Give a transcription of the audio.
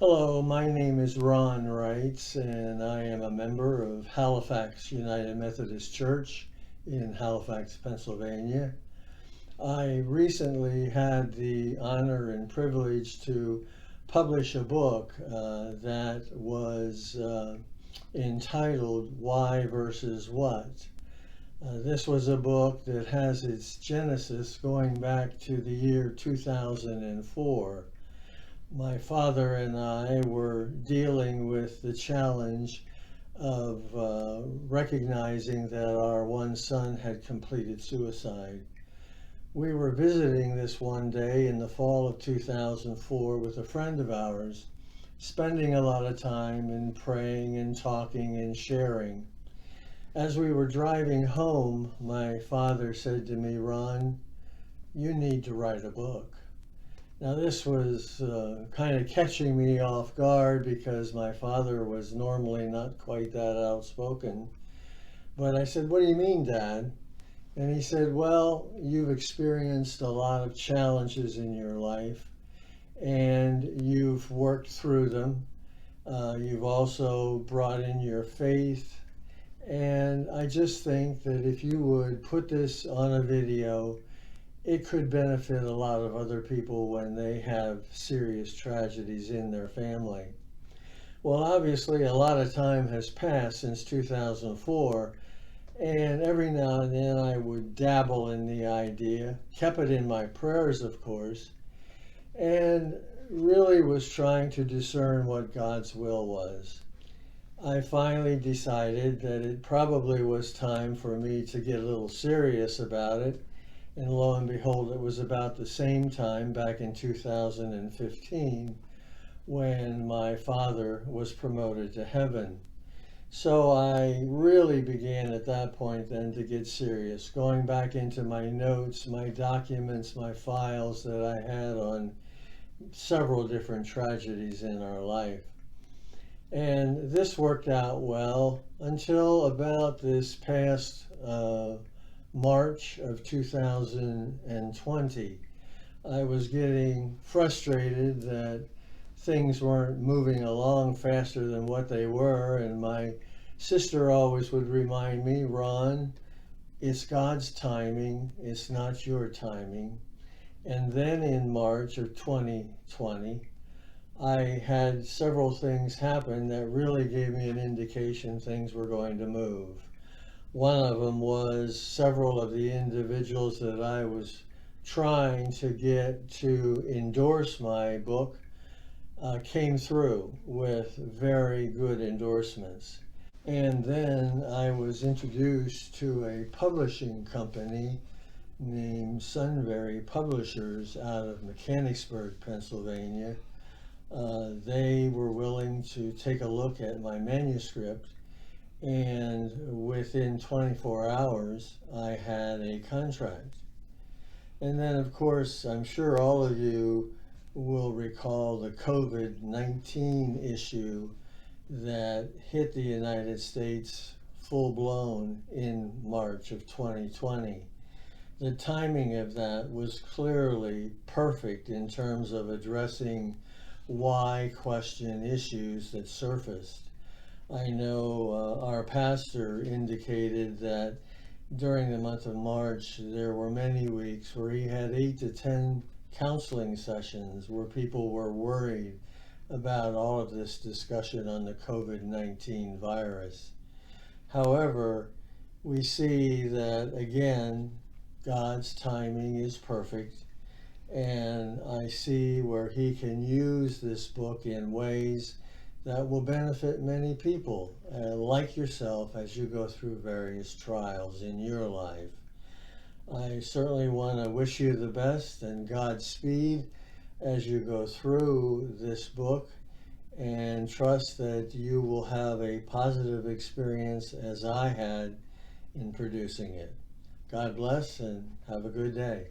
Hello, my name is Ron Wrights, and I am a member of Halifax United Methodist Church in Halifax, Pennsylvania. I recently had the honor and privilege to publish a book that was entitled Why versus What. This was a book that has its genesis going back to the year 2004. My father and I were dealing with the challenge of recognizing that our one son had completed suicide. We were visiting this one day in the fall of 2004 with a friend of ours, spending a lot of time and praying and talking and sharing. As we were driving home, my father said to me, "Ron, you need to write a book." Now, this was kind of catching me off guard because my father was normally not quite that outspoken. But I said, "What do you mean, Dad?" And he said, "Well, you've experienced a lot of challenges in your life and you've worked through them. You've also brought in your faith. And I just think that if you would put this on a video, it could benefit a lot of other people when they have serious tragedies in their family." Well, obviously, a lot of time has passed since 2004, and every now and then I would dabble in the idea, kept it in my prayers, of course, and really was trying to discern what God's will was. I finally decided that it probably was time for me to get a little serious about it. And lo and behold, it was about the same time back in 2015 when my father was promoted to heaven. So I really began at that point then to get serious, going back into my notes, my documents, my files that I had on several different tragedies in our life. And this worked out well until about this past March of 2020. I was getting frustrated that things weren't moving along faster than what they were, and my sister always would remind me, "Ron, it's God's timing, it's not your timing." And then in March of 2020, I had several things happen that really gave me an indication things were going to move. One of them was several of the individuals that I was trying to get to endorse my book came through with very good endorsements. And then I was introduced to a publishing company named Sunbury Publishers out of Mechanicsburg, Pennsylvania. They were willing to take a look at my manuscript, and within 24 hours, I had a contract. And then, of course, I'm sure all of you will recall the COVID-19 issue that hit the United States full blown in March of 2020. The timing of that was clearly perfect in terms of addressing why question issues that surfaced. I know our pastor indicated that during the month of March, there were many weeks where he had 8 to 10 counseling sessions where people were worried about all of this discussion on the COVID-19 virus. However, we see that again, God's timing is perfect, and I see where He can use this book in ways that will benefit many people, like yourself, as you go through various trials in your life. I certainly want to wish you the best and Godspeed as you go through this book, and trust that you will have a positive experience as I had in producing it. God bless and have a good day.